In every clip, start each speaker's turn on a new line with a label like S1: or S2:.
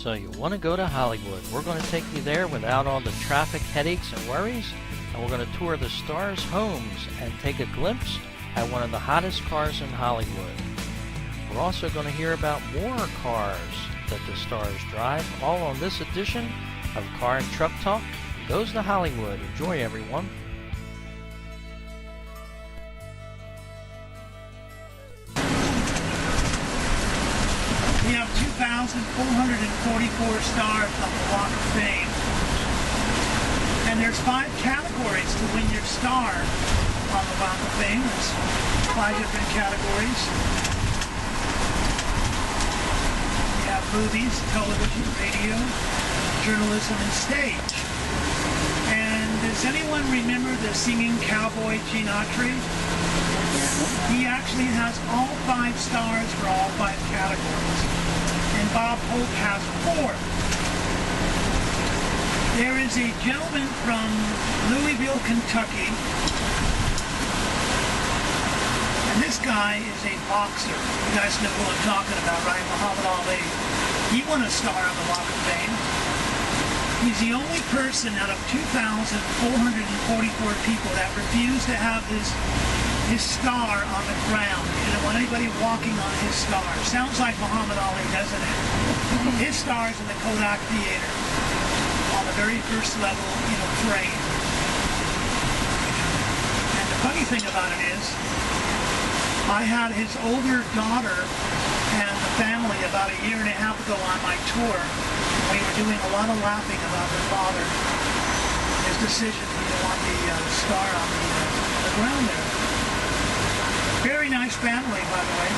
S1: So you want to go to Hollywood. We're going to take you there without all the traffic headaches and worries, and we're going to tour the stars' homes and take a glimpse at one of the hottest cars in Hollywood. We're also going to hear about more cars that the stars drive, all on this edition of Car and Truck Talk Goes to Hollywood. Enjoy, everyone.
S2: We have 2,444 stars on the Walk of Fame. And there's 5 categories to win your star on the Walk of Fame. There's 5 different categories. We have movies, television, radio, journalism, and stage. And does anyone remember the singing cowboy Gene Autry? He actually has all 5 stars for all 5 categories. And Bob Hope has 4. There is a gentleman from Louisville, Kentucky. And this guy is a boxer. You guys know who I'm talking about, right? Muhammad Ali. He won a star on the Walk of Fame. He's the only person out of 2,444 people that refused to have his star on the ground. He didn't want anybody walking on his star. Sounds like Muhammad Ali, doesn't it? His star is in the Kodak Theater on the very first level, frame. And the funny thing about it is, I had his older daughter and the family about a year and a half ago on my tour. We were doing a lot of laughing about her father, his decision to want the star on the ground there. Very nice family, by the way.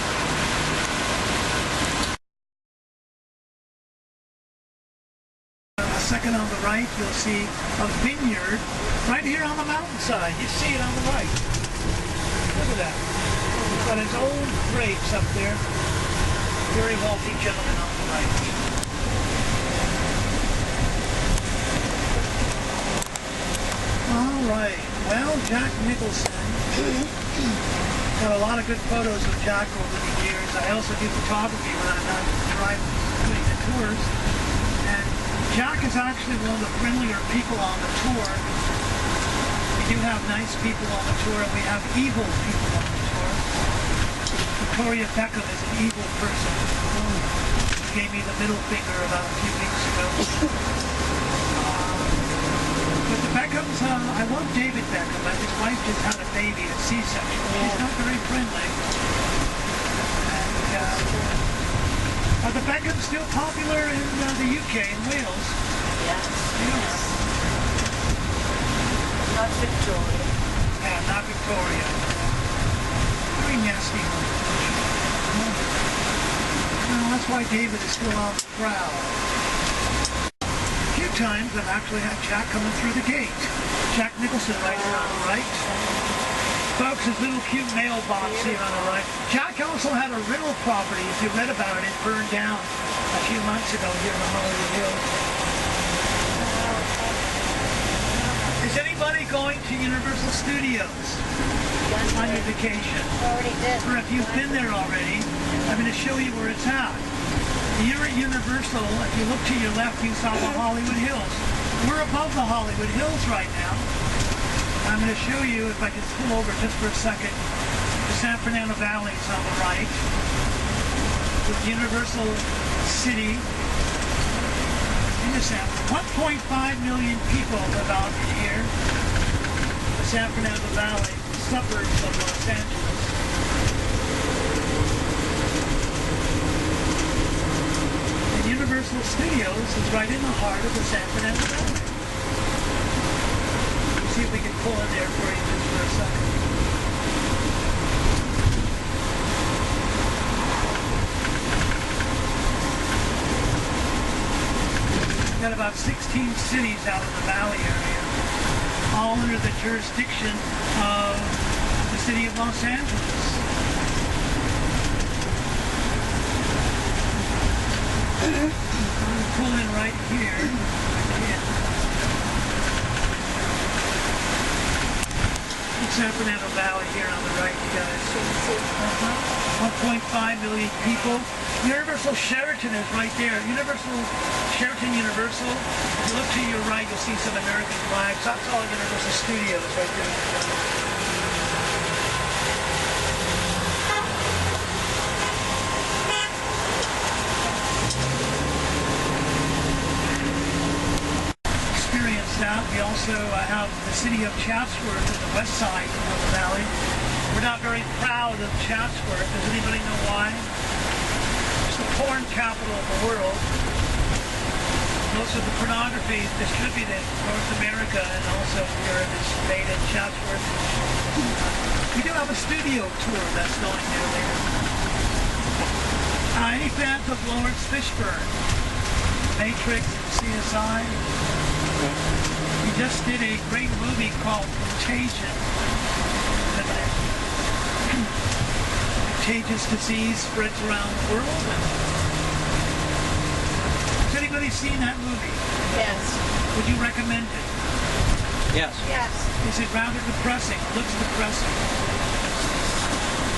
S2: Second on the right, you'll see a vineyard right here on the mountainside. You see it on the right. Look at that. He's got his own grapes up there. Very wealthy gentleman on the right. All right. Well, Jack Nicholson. Got a lot of good photos of Jack over the years. I also do photography when I'm not driving, doing the tours. And Jack is actually one of the friendlier people on the tour. We do have nice people on the tour, and we have evil people on the tour. Victoria Beckham is an evil person. She gave me the middle finger about a few weeks ago. But the Beckhams, I love David Beckham, but his wife just had a baby, a C-section. She's not very friendly. And, are the Beckhams still popular in the UK, in Wales?
S3: Yes.
S2: Yeah.
S3: Not Victoria.
S2: Yeah, not Victoria. Very nasty one. Well, that's why David is still on the prowl. A few times I've actually had Jack coming through the gate. Jack Nicholson right here on the right. Folks, his little cute mailbox here on the right. Jack also had a rental property, if you read about it, it burned down a few months ago here in the Hollywood Hills. Is anybody going to Universal Studios on your vacation?
S3: Already did.
S2: Or if you've been there already, I'm going to show you where it's at. You're at Universal. If you look to your left, you saw the Hollywood Hills. We're above the Hollywood Hills right now. I'm going to show you, if I can pull over just for a second, the San Fernando Valley is on the right, with Universal City in the San 1.5 million people live out in here, the San Fernando Valley, suburbs of Los Angeles. And Universal Studios is right in the heart of the San Fernando Valley. See if we can pull in there for you just for a second. We've got about 16 cities out in the valley area, all under the jurisdiction of the city of Los Angeles. I'm going to pull in right here. San Fernando Valley here on the right, you guys. 1.5 million people. Universal Sheraton is right there. Sheraton Universal. If you look to your right, you'll see some American flags. That's all Universal Studios right there. Experience that. We also have the city of Chatsworth in the west side of the valley. We're not very proud of Chatsworth. Does anybody know why? It's the porn capital of the world. Most of the pornography is distributed in North America and also Europe is made in Chatsworth. We do have a studio tour that's going there later. Any fans of Lawrence Fishburne? Matrix, CSI? He just did a great movie called Contagion. Contagious disease spreads around the world. Has anybody seen that movie?
S3: Yes.
S2: Would you recommend it?
S1: Yes.
S3: Yes.
S2: Is it rather depressing? Looks depressing.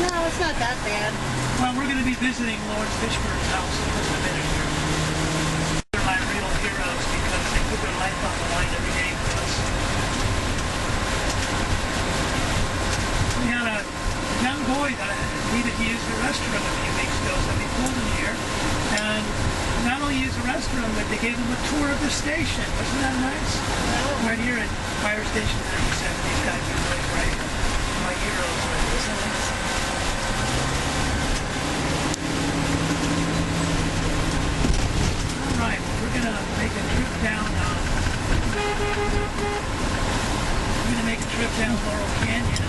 S3: No, it's not that bad.
S2: Well, we're going to be visiting Lawrence Fishburne's house in just a minute here. They're my real heroes because they put their life on the line every day for us. We had a young boy that needed to use the restroom a few weeks ago, so we pulled him here. And not only used the restroom, but they gave him a tour of the station. Wasn't that nice?
S3: No.
S2: Right here at Fire Station 97, these guys are really great. My heroes right here. Isn't it? All right, well, we're gonna make a trip down. We're gonna make a trip down Laurel Canyon.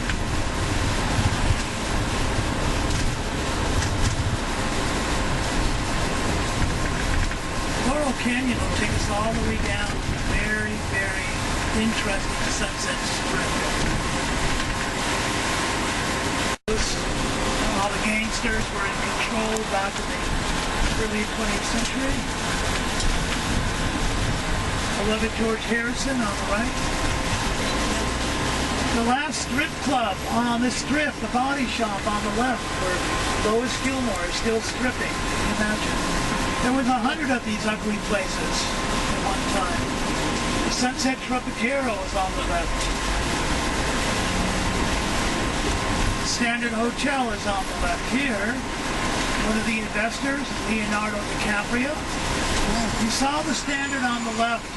S2: Laurel Canyon will take us all the way down to a very, very interesting sunset strip. All the gangsters were in control back in the early 20th century. Beloved George Harrison on the right. The last strip club on the strip, the Body Shop on the left, where Lois Gilmore is still stripping. Can you imagine? There was 100 of these ugly places at one time. The Sunset Tropicero is on the left. The Standard Hotel is on the left here. One of the investors, Leonardo DiCaprio. You saw the Standard on the left.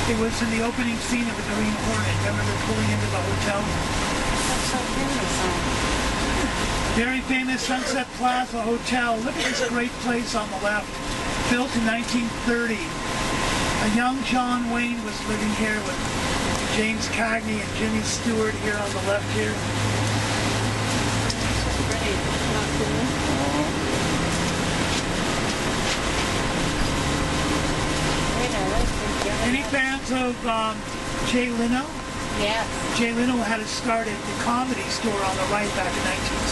S2: It was in the opening scene of the Green Hornet. Remember they're pulling into the hotel?
S3: That's so famous.
S2: Very famous Sunset Plaza Hotel. Look at this great place on the left. Built in 1930. A young John Wayne was living here with James Cagney and Jimmy Stewart here on the left here.
S3: It's so pretty. Not cool.
S2: Any fans of Jay Leno?
S3: Yes.
S2: Jay Leno had it started the Comedy Store on the right back in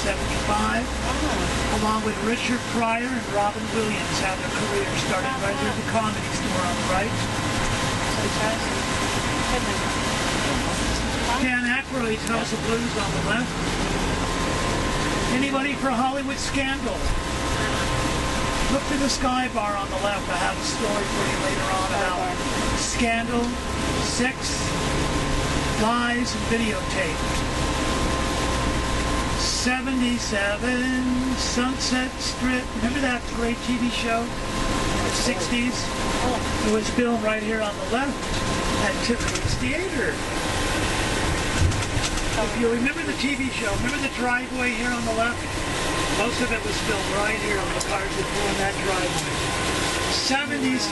S2: 1975. Along with Richard Pryor and Robin Williams had their career started right there at the Comedy Store on the right. Dan Aykroyd's House of Blues on the left. Anybody for Hollywood Scandal? Look to the Sky Bar on the left. I have a story for you later on about scandal, sex, lies, and videotape. 77 Sunset Strip. Remember that great TV show in the 60s? It was filmed right here on the left at Tiffany's Theater. If you remember the TV show, remember the driveway here on the left? Most of it was filmed right here on the cars that pull in that driveway. 77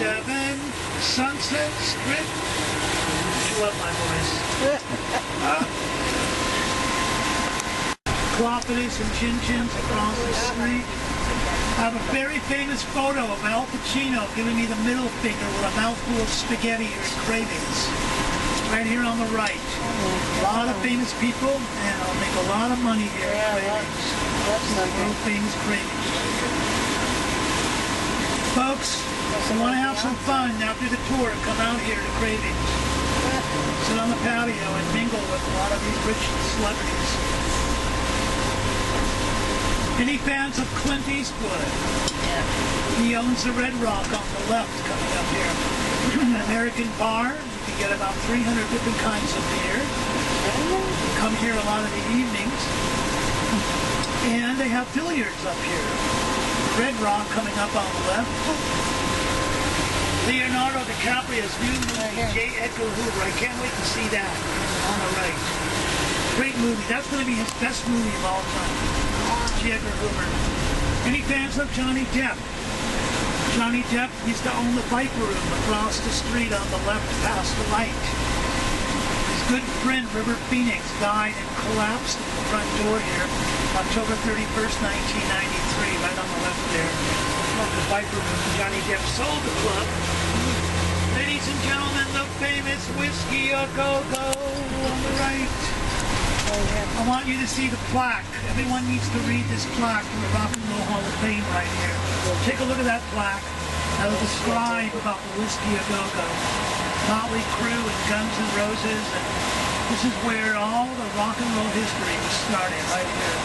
S2: Sunset Strip. You love my voice. Cloppities and chin-chins across the street. I have a very famous photo of Al Pacino giving me the middle finger with a mouthful of spaghetti or cravings. Right here on the right. A lot of famous people, and I'll make a lot of money here at Cravings. World famous Cravings. Folks, if you want to have some fun after the tour, come out here to Cravings. sit on the patio and mingle with a lot of these rich celebrities. Any fans of Clint Eastwood?
S3: Yeah.
S2: He owns the Red Rock on the left coming up here. An American bar. You can get about 300 different kinds of beer. Come here a lot of the evenings. And they have billiards up here. Red Rock coming up on the left. Leonardo DiCaprio's new movie, J. Edgar Hoover. I can't wait to see that on the right. Great movie. That's going to be his best movie of all time. J. Edgar Hoover. Any fans of Johnny Depp? Johnny Depp used to own the Viper Room across the street on the left past the light. His good friend River Phoenix died and collapsed in the front door here October 31st, 1993, right on the left there. The Viper Room. Johnny Depp sold the club. Ladies and gentlemen, the famous Whiskey A Go-Go on the right. I want you to see the plaque. Everyone needs to read this plaque from the Rock and Roll Hall of Fame right here. Take a look at that plaque. That'll describe about the Whiskey A Go-Go. Motley Crue and Guns N' Roses. And this is where all the rock and roll history was started, right here.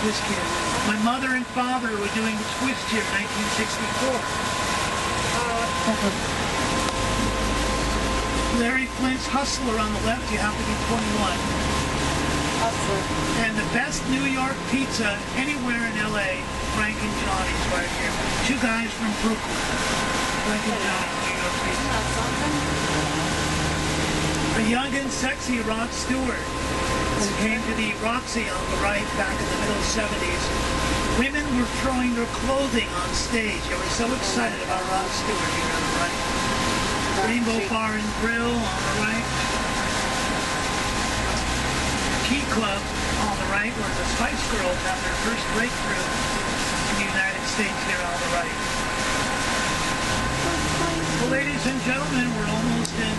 S2: Whiskey. My mother and father were doing the twist here in 1964. Larry Flint's Hustler on the left, you have to be 21.
S3: Hustler.
S2: And the best New York pizza anywhere in LA, Frank and Johnny's right here. Two guys from Brooklyn. Frank and Johnny's New York pizza.
S3: Not something?
S2: A young and sexy Rod Stewart, who came to the Roxy on the right back in the middle 70s. Women were throwing their clothing on stage. They were so excited about Rod Stewart here on the right. Rainbow Bar and Grill on the right. Key Club on the right, where the Spice Girls have their first breakthrough in the United States here on the right. Well, ladies and gentlemen, we're almost in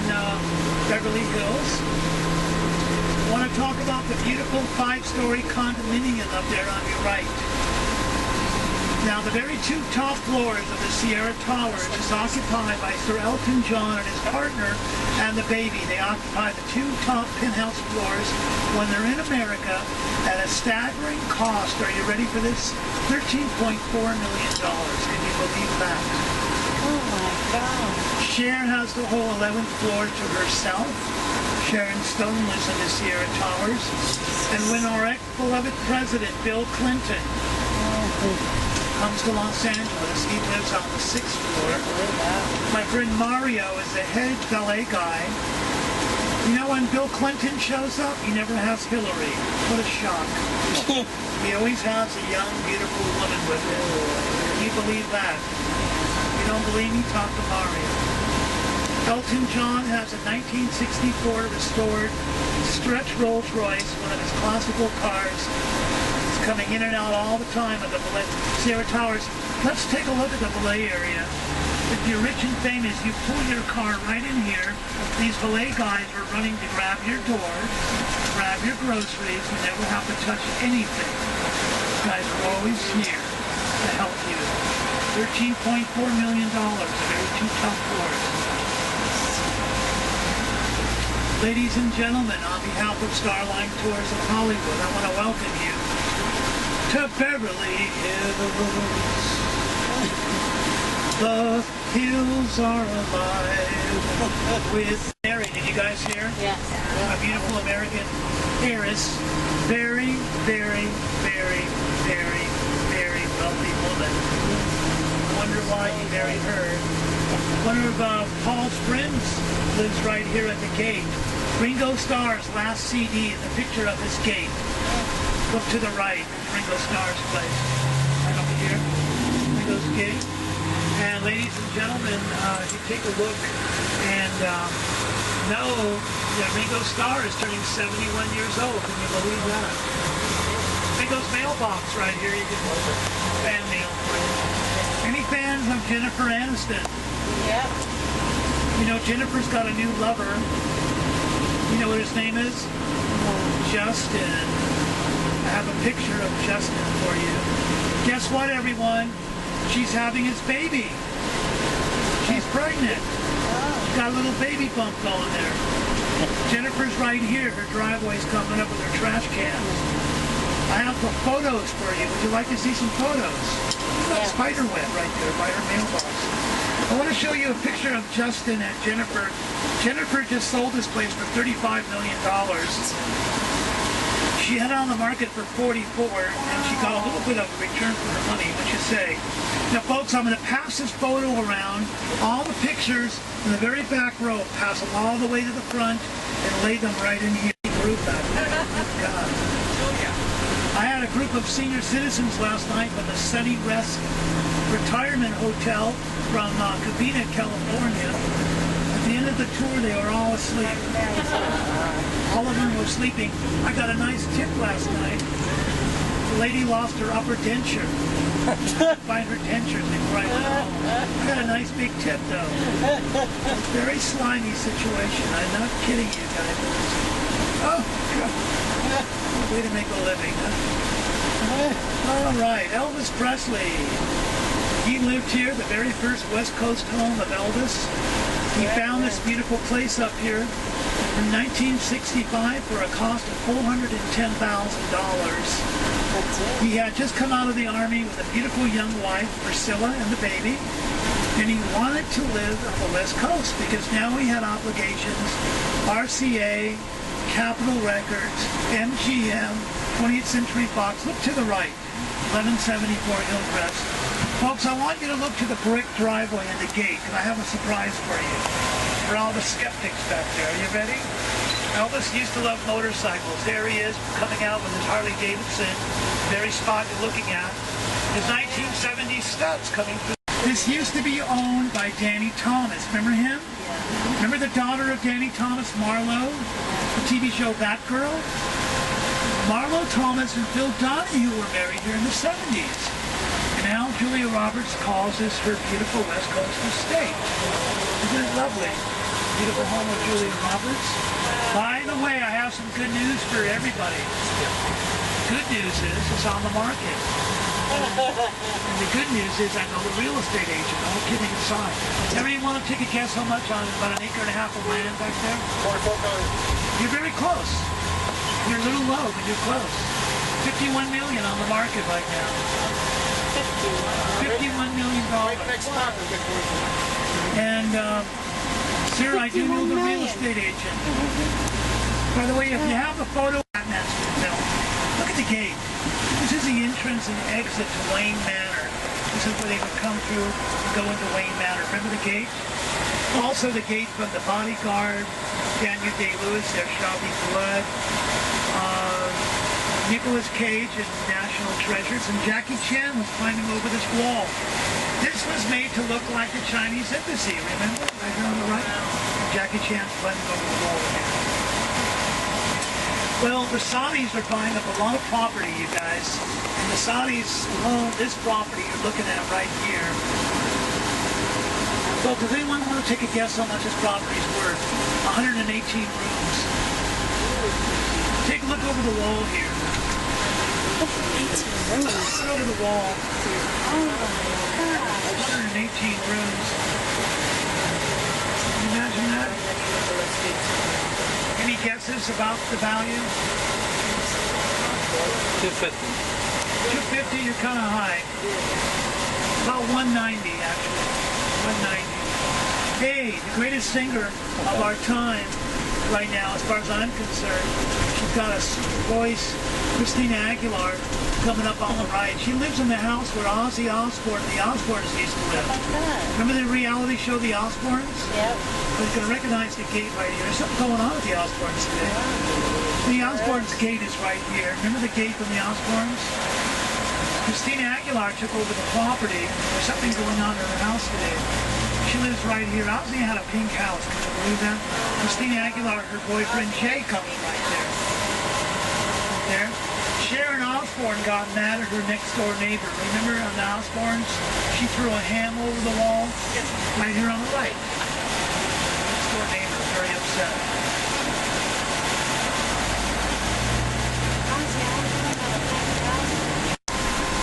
S2: Beverly Hills. I want to talk about the beautiful 5-story condominium up there on your right. Now, the very two top floors of the Sierra Towers is occupied by Sir Elton John and his partner and the baby. They occupy the two top penthouse floors when they're in America at a staggering cost. Are you ready for this? $13.4 million. Can you believe that?
S3: Oh my God.
S2: Cher has the whole 11th floor to herself. Sharon Stone lives in the Sierra Towers. And when our ex-beloved president, Bill Clinton, comes to Los Angeles, he lives on the 6th floor. My friend Mario is the head ballet guy. You know, when Bill Clinton shows up, he never has Hillary. What a shock. He always has a young, beautiful woman with him. Can you believe that? If you don't believe me, talk to Mario. Elton John has a 1964 restored stretch Rolls Royce, one of his classical cars. It's coming in and out all the time at the Sierra Towers. Let's take a look at the valet area. If you're rich and famous, you pull your car right in here. These valet guys are running to grab your door, grab your groceries. You never have to touch anything. These guys are always here to help you. $13.4 million, very two top floors. Ladies and gentlemen, on behalf of Starline Tours of Hollywood, I want to welcome you to Beverly Hills. The hills are alive with Mary. Did you guys hear?
S3: Yes.
S2: A beautiful American heiress. Very, very, very, very, very wealthy woman. Wonder why he married her. One of Paul's friends lives right here at the gate. Ringo Starr's last CD is a picture of his gate. Look to the right, Ringo Starr's place. Right over here, Ringo's gate. And ladies and gentlemen, you take a look and know that Ringo Starr is turning 71 years old. Can you believe that? Ringo's mailbox right here. You can fan mail for you. Any fans of Jennifer Aniston?
S3: Yep.
S2: You know, Jennifer's got a new lover. You know what his name is? Justin. I have a picture of Justin for you. Guess what, everyone? She's having his baby. She's pregnant.
S3: Oh.
S2: Got a little baby bump going there. Jennifer's right here. Her driveway's coming up with her trash cans. I have the photos for you. Would you like to see some photos? That spider web right there by her mailbox. I want to show you a picture of Justin and Jennifer. Jennifer just sold this place for $35 million. She had it on the market for 44, and she got a little bit of a return for her money. What you say? Now, folks, I'm going to pass this photo around. All the pictures in the very back row, pass them all the way to the front, and lay them right in here. Group that. God. I had a group of senior citizens last night from the Sunny Rest Retirement Hotel from Covina, California. At the end of the tour, they were all asleep. All of them were sleeping. I got a nice tip last night. The lady lost her upper denture. Find her dentures before I went home. I got a nice big tip, though. It's a very slimy situation. I'm not kidding you guys. Oh, God. Way to make a living, huh? All right, Elvis Presley. He lived here, the very first West Coast home of Elvis. He found this beautiful place up here in 1965 for a cost of $410,000. He had just come out of the Army with a beautiful young wife, Priscilla, and the baby. And he wanted to live on the West Coast because now he had obligations. RCA, Capitol Records, MGM, 20th Century Fox. Look to the right, 1174 Hillcrest. Folks, I want you to look to the brick driveway and the gate, because I have a surprise for you. For all the skeptics back there. Are you ready? Elvis used to love motorcycles. There he is, coming out with his Harley Davidson. Very spot you're looking at. His 1970s studs coming through. This used to be owned by Danny Thomas. Remember him? Yeah. Remember the daughter of Danny Thomas, Marlo? The TV show That Girl? Marlo Thomas and Phil Donahue were married here in the 70s. And now Julia Roberts calls this her beautiful West Coast estate. Isn't it lovely? Beautiful home of Julia Roberts. By the way, I have some good news for everybody. Good news is it's on the market. And the good news is I know the real estate agent. All kidding aside. Everybody want to take a guess how much on about an acre and a half of land back there? $44 million. You're very close. You're a little low, but you're close. $51 million on the market right now. $51 million. And sir, I do know the real estate agent. By the way, if you have the photo, look at the gate. This is the entrance and exit to Wayne Manor. This is where they would come through and go into Wayne Manor. Remember the gate? Also the gate from the Bodyguard, Daniel Day-Lewis, their Shelby Blood, Nicolas Cage and National Treasures, and Jackie Chan was climbing over this wall. This was made to look like the Chinese embassy, remember? Right here on the right. Jackie Chan's climbing over the wall here. Well, the Saudis are buying up a lot of property, you guys. And the Saudis own this property you're looking at right here. Well, does anyone want to take a guess how much this property is worth? 118 rooms. Take a look over the wall here. 18 rooms. Look over the wall. Oh my gosh. 118 rooms. Can you imagine that? Any guesses about the value?
S4: 250.
S2: 250, you're kind of high. About 190, actually. 190. Hey, the greatest singer of our time right now, as far as I'm concerned, she's got a voice, Christina Aguilar, coming up on the right. She lives in the house where Ozzy Osbourne and the Osbournes used to live. Remember the reality show, The Osbournes?
S3: Yep.
S2: You're going to recognize the gate right here. There's something going on with the Osbournes today. The Osbournes gate is right here. Remember the gate from the Osbournes? Christina Aguilar took over the property. There's something going on in her house today. She lives right here. Ozzy had a pink house. Can you believe that? Christina Aguilar, her boyfriend Jay, comes right there. There. Sharon Osbourne got mad at her next door neighbor. Remember on the Osbournes? She threw a ham over the wall. Right here on the right. Next door neighbor, very upset.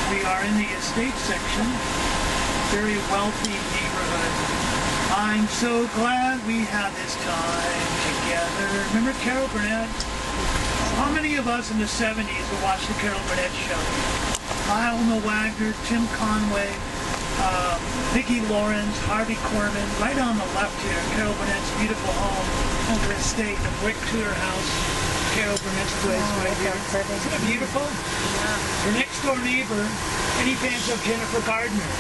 S2: We are in the estate section. Very wealthy neighborhood. I'm so glad we had this time together. Remember Carol Burnett? How many of us in the 70s would watch the Carol Burnett show? Lionel Wagner, Tim Conway, Vicki Lawrence, Harvey Korman. Right on the left here, Carol Burnett's beautiful home over estate, the brick Tudor house. Carol Burnett's place right here. Isn't it beautiful? Yeah. Her next door neighbor, any fans of Jennifer Gardner?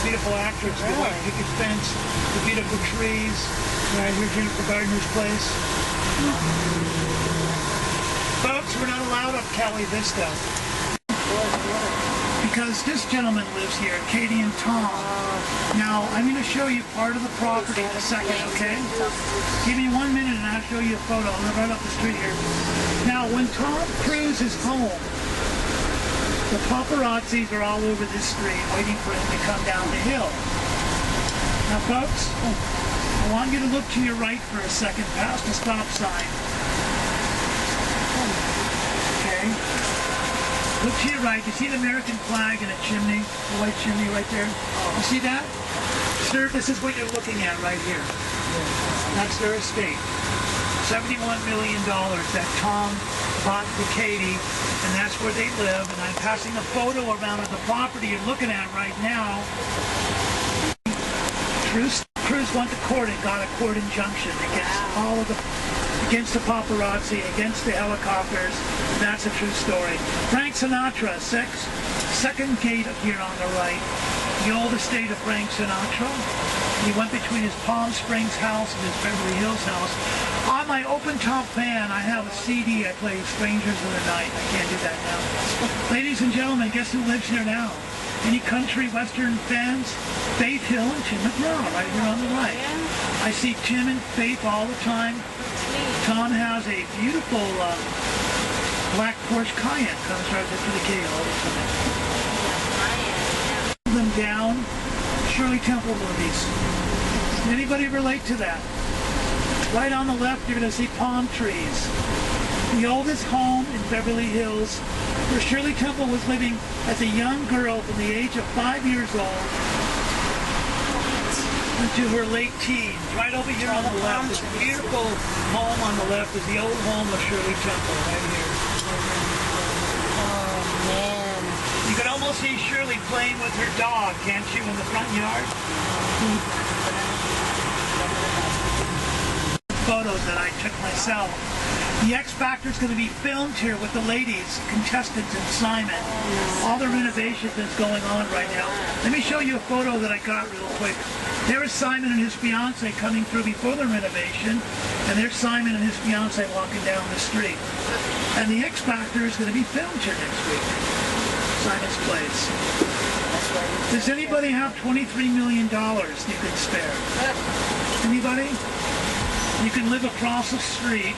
S2: Beautiful actress, the white picket fence, the beautiful trees. Right here, Jennifer Gardner's place. Folks, we're not allowed up Cali Vista. Because this gentleman lives here, Katie and Tom. Now, I'm going to show you part of the property in a second, okay? Give me 1 minute and I'll show you a photo. I'm right up the street here. Now, when Tom Cruise is home, the paparazzis are all over this street waiting for him to come down the hill. Now, folks, I want you to look to your right for a second, past the stop sign. Okay? Look to your right. You see the American flag in a chimney? The white chimney right there? You see that? Sir, this is what you're looking at right here. That's their estate. $71 million that Tom bought for Katie, and that's where they live. And I'm passing a photo around of the property you're looking at right now. Cruz went to court and got a court injunction against the paparazzi, against the helicopters. That's a true story. Frank Sinatra, second gate up here on the right. The old estate of Frank Sinatra. He went between his Palm Springs house and his Beverly Hills house. On my open top van, I have a CD I play, Strangers of the Night. I can't do that now. Ladies and gentlemen, guess who lives here now? Any country western fans? Faith Hill and Tim McGraw, right here on the right. I see Tim and Faith all the time. Tom has a beautiful black Porsche Cayenne. Comes right up to the gate all the time. Them down. Shirley Temple movies. Anybody relate to that? Right on the left, you're going to see palm trees. The oldest home in Beverly Hills, where Shirley Temple was living as a young girl from the age of 5 years old into her late teens. Right over here on the left, this beautiful home on the left is the old home of Shirley Temple, right here.
S3: Oh, man.
S2: You can almost see Shirley playing with her dog, can't you, in the front yard? Photos that I took myself. The X Factor is going to be filmed here with the ladies, contestants, and Simon. All the renovation that's going on right now. Let me show you a photo that I got real quick. There is Simon and his fiance coming through before the renovation, and there's Simon and his fiance walking down the street. And the X Factor is going to be filmed here next week. Simon's place. Does anybody have $23 million you can spare? Anybody? You can live across the street.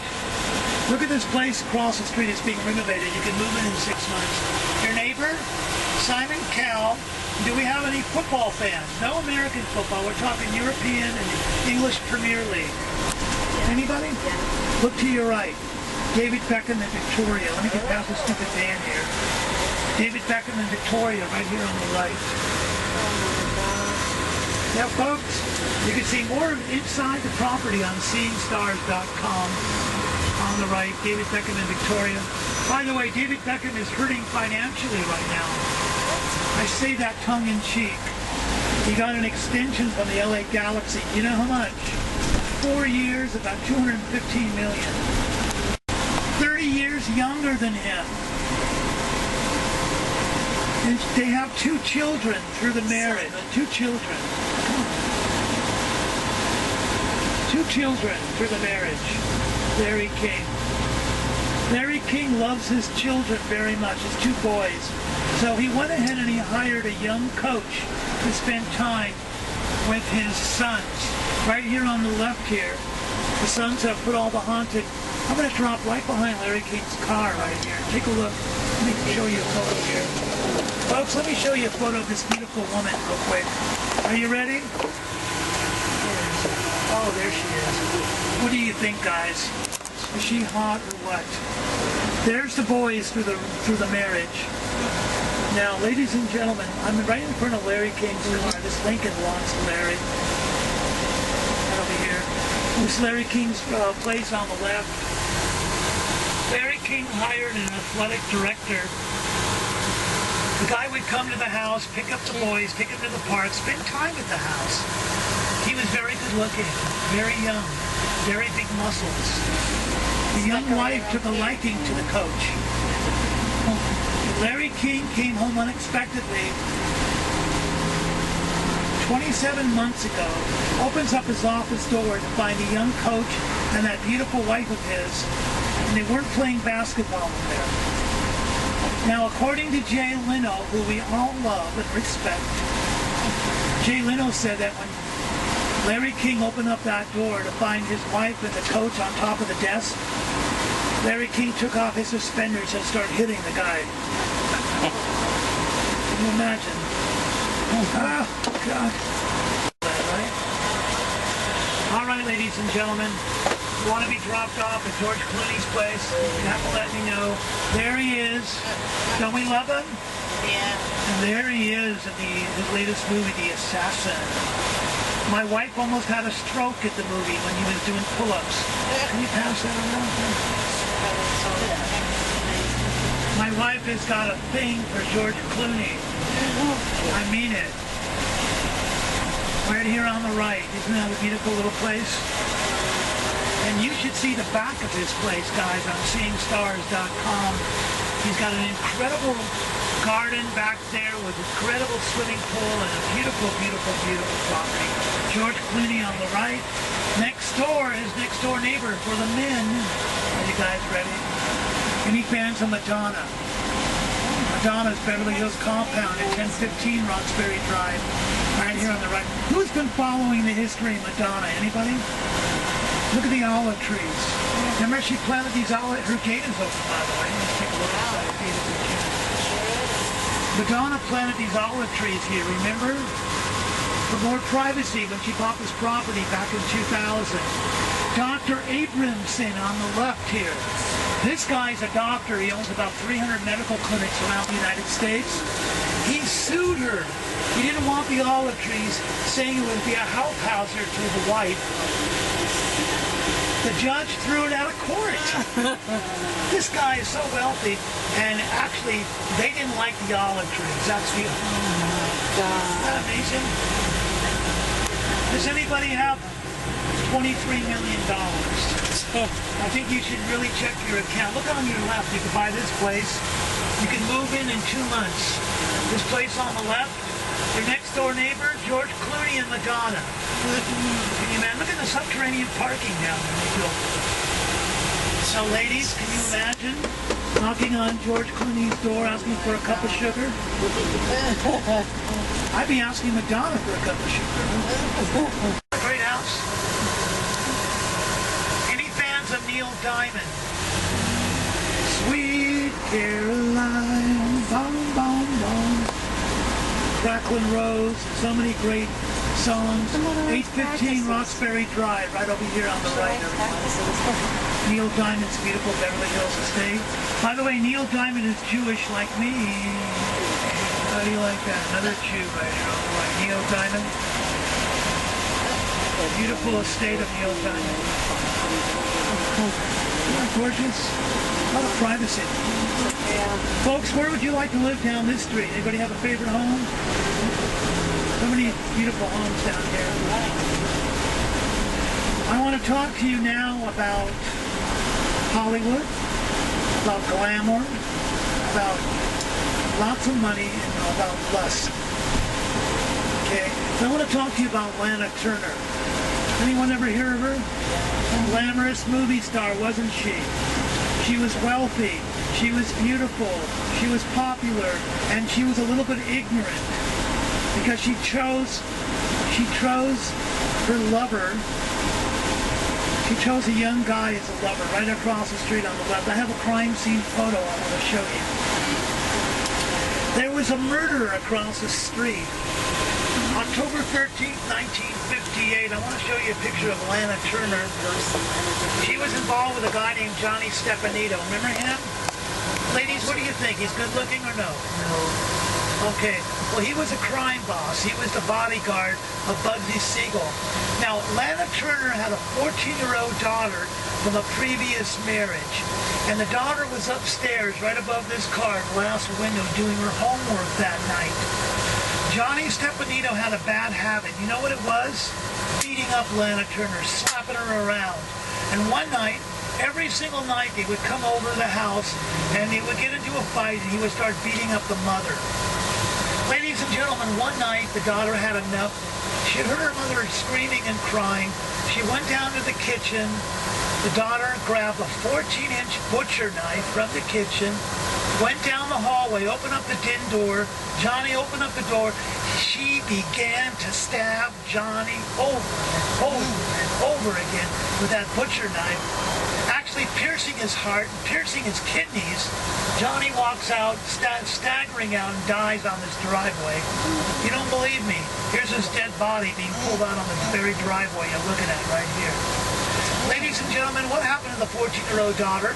S2: Look at this place across the street. It's being renovated. You can move in 6 months. Your neighbor, Simon Cowell. Do we have any football fans? No American football. We're talking European and English Premier League. Anybody? Look to your right. David Beckham and Victoria. Let me get past this stupid van here. David Beckham and Victoria right here on the right. Now, folks, you can see more of inside the property on SeeingStars.com. On the right, David Beckham and Victoria. By the way, David Beckham is hurting financially right now. I say that tongue-in-cheek. He got an extension from the LA Galaxy. You know how much? 4 years, about $215 million. 30 years younger than him. And they have 2 children through the marriage. 2 children. 2 children through the marriage. Larry King. Larry King loves his children very much, his 2 boys. So he went ahead and he hired a young coach to spend time with his sons. Right here on the left here, the sons have put all the haunted. I'm going to drop right behind Larry King's car right here. Take a look. Let me show you a photo here. Folks, let me show you a photo of this beautiful woman real quick. Are you ready? Oh, there she is. What do you think, guys? Is she hot or what? There's the boys through the marriage. Now, ladies and gentlemen, I'm right in front of Larry King's car. This Lincoln belongs to Larry. This is Larry King's place on the left. Larry King hired an athletic director. The guy would come to the house, pick up the boys, take them to the park, spend time at the house. He was very good looking, very young, very big muscles. The young wife took a liking to the coach. Larry King came home unexpectedly 27 months ago, opens up his office door to find a young coach and that beautiful wife of his, and they weren't playing basketball in there. Now, according to Jay Leno, who we all love and respect, Jay Leno said that when Larry King opened up that door to find his wife and the coach on top of the desk, Larry King took off his suspenders and started hitting the guy. Can you imagine? Oh, God. Right? All right, ladies and gentlemen. You want to be dropped off at George Clooney's place? You have to let me know. There he is. Don't we love him?
S3: Yeah.
S2: And there he is in his latest movie, The Assassin. My wife almost had a stroke at the movie when he was doing pull-ups. Can you pass that around? My wife has got a thing for George Clooney. I mean it. Right here on the right. Isn't that a beautiful little place? And you should see the back of his place, guys, on seeingstars.com. He's got an incredible garden back there with an incredible swimming pool and a beautiful, beautiful, beautiful property. George Clooney on the right. Next door, his next door neighbor for the men. Are you guys ready? Any fans of Madonna? Madonna's Beverly Hills compound at 1015 Roxbury Drive. Right here on the right. Who's been following the history of Madonna? Anybody? Look at the olive trees. Remember she planted these olive... Her gate is open, by the way. Let's take a look inside the gate if we can. Madonna planted these olive trees here, remember? For more privacy when she bought this property back in 2000. Dr. Abramson on the left here. This guy's a doctor. He owns about 300 medical clinics around the United States. He sued her. He didn't want the olive trees, saying it would be a health hazard to the wife. The judge threw it out of court. This guy is so wealthy, and actually, they didn't like the olive trees. That's the... Oh my God. Isn't that amazing? Does anybody have $23 million? I think you should really check your account. Look on your left. You can buy this place. You can move in 2 months. This place on the left, your next door neighbor, George Clooney and Madonna. Can you imagine? Look at the subterranean parking down there. So ladies, can you imagine knocking on George Clooney's door asking for a cup of sugar? I'd be asking Madonna for a cup of sugar. Great house. Any fans of Neil Diamond? Sweet Caroline, bum, bum, bum. Cracklin' Rose, so many great songs. 815 Roxbury Drive, right over here on the right, everyone. Neil Diamond's beautiful Beverly Hills estate. By the way, Neil Diamond is Jewish like me. How do you like that? Another Jew right here on the right. Neil Diamond. Beautiful estate of Neil Diamond. Isn't that gorgeous? A lot of privacy.
S3: Yeah.
S2: Folks, where would you like to live down this street? Anybody have a favorite home? So many beautiful homes down here. I want to talk to you now about Hollywood, about glamour, about lots of money, and about lust. Okay? So I want to talk to you about Lana Turner. Anyone ever hear of her? A glamorous movie star, wasn't she? She was wealthy, she was beautiful, she was popular, and she was a little bit ignorant because she chose her lover. She chose a young guy as a lover right across the street on the left. I have a crime scene photo I want to show you. There was a murder across the street. October 13th, 1958. I want to show you a picture of Lana Turner. She was involved with a guy named Johnny Stepanito. Remember him? Ladies, what do you think? He's good looking or no? No. Okay. Well, he was a crime boss. He was the bodyguard of Bugsy Siegel. Now, Lana Turner had a 14-year-old daughter from a previous marriage. And the daughter was upstairs right above this car, glass window, doing her homework that night. Johnny Stepanito had a bad habit. You know what it was? Beating up Lana Turner, slapping her around. And one night, every single night, they would come over to the house and they would get into a fight and he would start beating up the mother. Ladies and gentlemen, one night the daughter had enough. She heard her mother screaming and crying. She went down to the kitchen. The daughter grabbed a 14-inch butcher knife from the kitchen, went down the hallway, opened up the den door. Johnny opened up the door. She began to stab Johnny over and over and over again with that butcher knife, actually piercing his heart, piercing his kidneys. Johnny walks out, staggering out, and dies on this driveway. You don't believe me? Here's his dead body being pulled out on the very driveway you're looking at right here. Ladies and gentlemen, what happened to the 14-year-old daughter?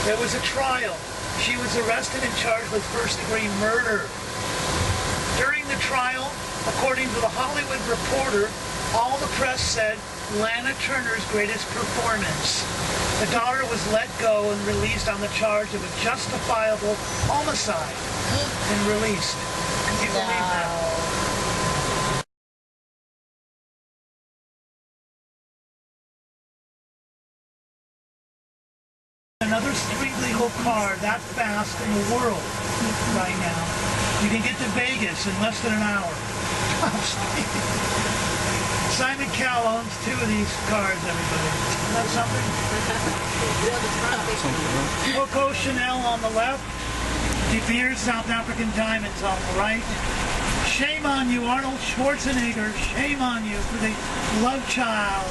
S2: There was a trial. She was arrested and charged with first-degree murder. During the trial, according to the Hollywood Reporter, all the press said Lana Turner's greatest performance. The daughter was let go and released on the charge of a justifiable homicide and released. Can you believe that? Another street legal car that fast in the world right now. You can get to Vegas in less than an hour. Simon Cowell owns 2 of these cars, everybody. Isn't that something? Coco Chanel on the left. De Beers South African Diamonds on the right. Shame on you, Arnold Schwarzenegger. Shame on you for the love child.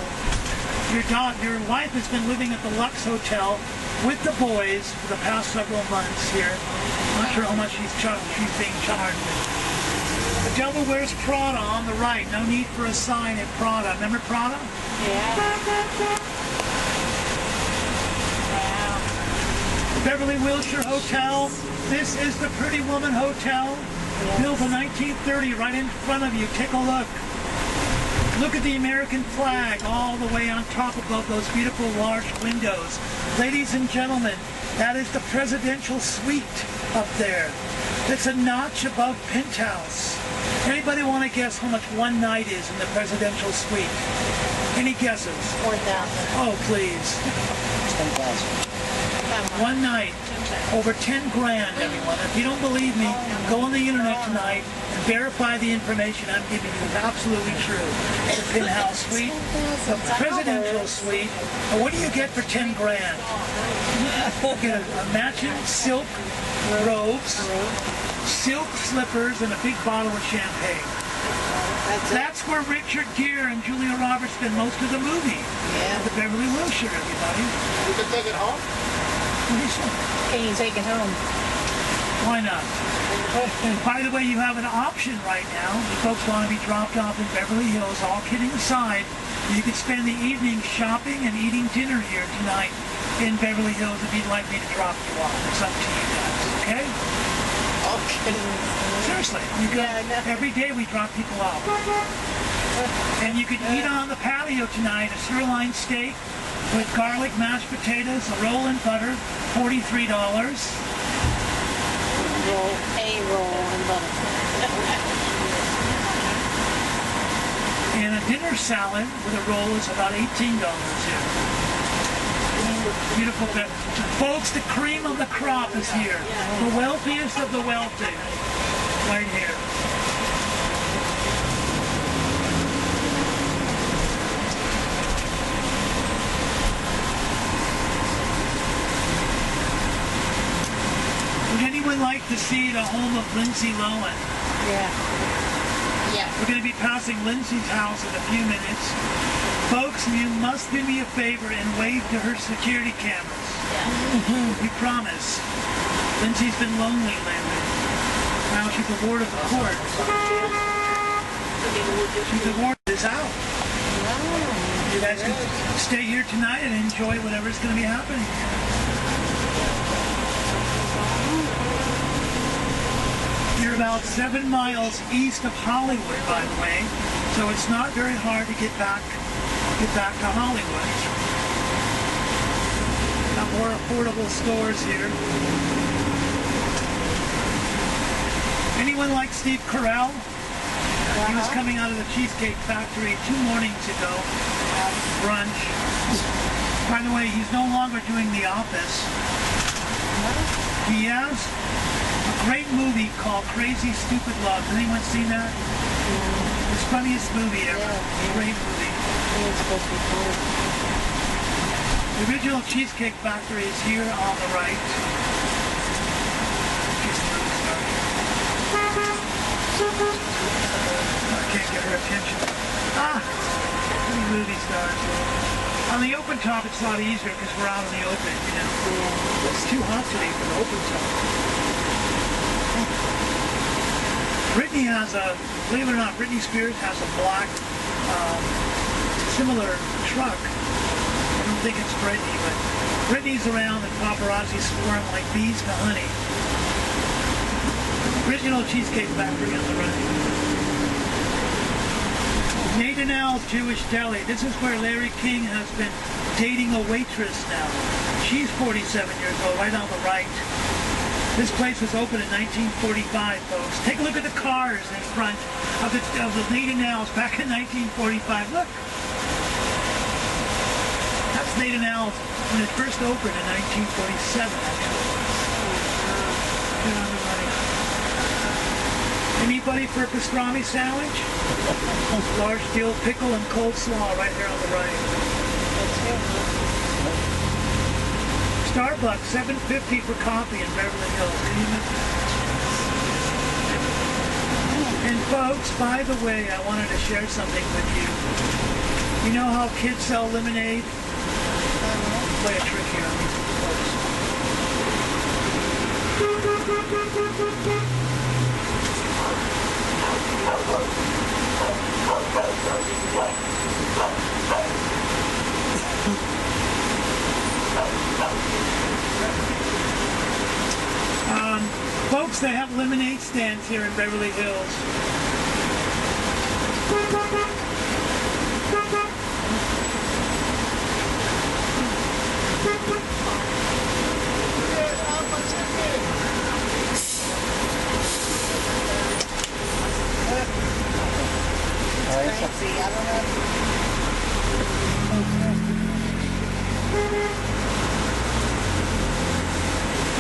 S2: Your wife has been living at the Lux Hotel with the boys for the past several months here. I'm not sure how much she's being charged with. The Devil Wears Prada on the right. No need for a sign at Prada. Remember Prada?
S3: Yeah. Wow.
S2: Beverly Wilshire Hotel. This is the Pretty Woman Hotel. Yes. Built in 1930, right in front of you. Take a look. Look at the American flag all the way on top above those beautiful large windows. Ladies and gentlemen, that is the presidential suite up there. It's a notch above penthouse. Anybody want to guess how much one night is in the presidential suite? Any guesses?
S3: 4,000.
S2: Oh, please.
S4: 10,000.
S2: One night, over 10 grand, everyone. If you don't believe me, go on the internet tonight and verify the information I'm giving you is absolutely true. The penthouse suite, the presidential suite. And what do you get for 10 grand? You get a matching silk robes, silk slippers, and a big bottle of champagne. That's where Richard Gere and Julia Roberts spend most of the movie.
S3: Yeah.
S2: The Beverly Wilshire, everybody.
S4: You can take it home?
S2: What do you say?
S3: Can you take it home?
S2: Why not? By the way, you have an option right now. If folks want to be dropped off in Beverly Hills, all kidding aside, you can spend the evening shopping and eating dinner here tonight in Beverly Hills if you'd like me to drop you off. It's up to you guys, okay?
S3: Okay.
S2: Seriously, you can, every day we drop people off. And you can eat on the patio tonight a sirloin steak with garlic, mashed potatoes, a roll and butter, $43.
S3: Roll and butter.
S2: And a dinner salad with a roll is about $18 here. Beautiful bit. Folks, the cream of the crop is here. The wealthiest of the wealthy. Right here. Would anyone like to see the home of Lindsay Lohan?
S3: Yeah. Yeah.
S2: We're going to be passing Lindsay's house in a few minutes. Folks, you must do me a favor and wave to her security cameras.
S3: Yeah.
S2: We promise. Lindsay's been lonely lately. Now she's the ward of the court. She's the ward is out. You guys can stay here tonight and enjoy whatever's going to be happening. You're about 7 miles east of Hollywood, by the way, so it's not very hard to get back to Hollywood. Got more affordable stores here. Anyone like Steve Carell? He was coming out of the Cheesecake Factory 2 mornings ago at brunch. By the way, he's no longer doing The Office. He has a great movie called Crazy Stupid Love. Has anyone seen that? His funniest movie ever. Great movie. The original Cheesecake Factory is here on the right. I can't get her attention. Movie stars. On the open top, it's a lot easier because we're out in the open, you know. It's too hot today for the open top. Britney has a, believe it or not, Britney Spears has a black, similar truck. I don't think it's Britney, but Britney's around and paparazzi swarm like bees to honey. Original Cheesecake Factory on the right. Nathan Al's Jewish Deli. This is where Larry King has been dating a waitress now. She's 47 years old, right on the right. This place was opened in 1945, folks. Take a look at the cars in front of the Nathan Al's back in 1945. Look. That's Nathan Al's when it first opened in 1947, actually. Get on the right. Anybody for a pastrami sandwich? Large dill pickle and coleslaw right there on the right. Starbucks, $7.50 for coffee in Beverly Hills. And folks, by the way, I wanted to share something with you. You know how kids sell lemonade? Play a trick here on these folks. Folks, they have lemonade stands here in Beverly Hills.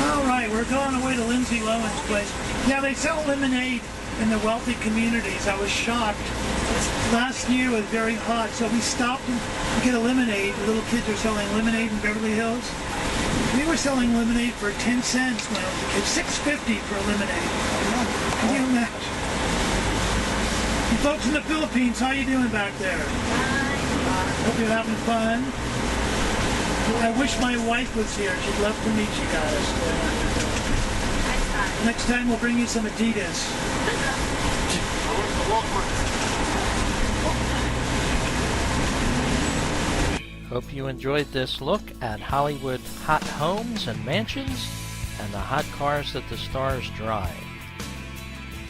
S2: All right, we're going away to Lindsay Lohan's place. Yeah, they sell lemonade in the wealthy communities. I was shocked. Last year was very hot, so we stopped to get a lemonade. The little kids are selling lemonade in Beverly Hills. We were selling lemonade for 10 cents when I was a kid. $6.50 for a lemonade. Can you imagine? You folks in the Philippines, how you doing back there? Hope you're having fun. I wish my wife was here. She'd love to meet you guys. Next time we'll bring you some Adidas.
S1: Hope you enjoyed this look at Hollywood hot homes and mansions and the hot cars that the stars drive.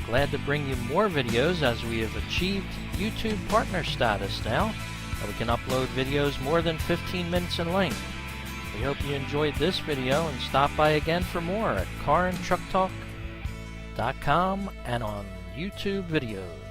S1: Glad to bring you more videos as we have achieved YouTube partner status now. We can upload videos more than 15 minutes in length. We hope you enjoyed this video and stop by again for more at carandtrucktalk.com and on YouTube videos.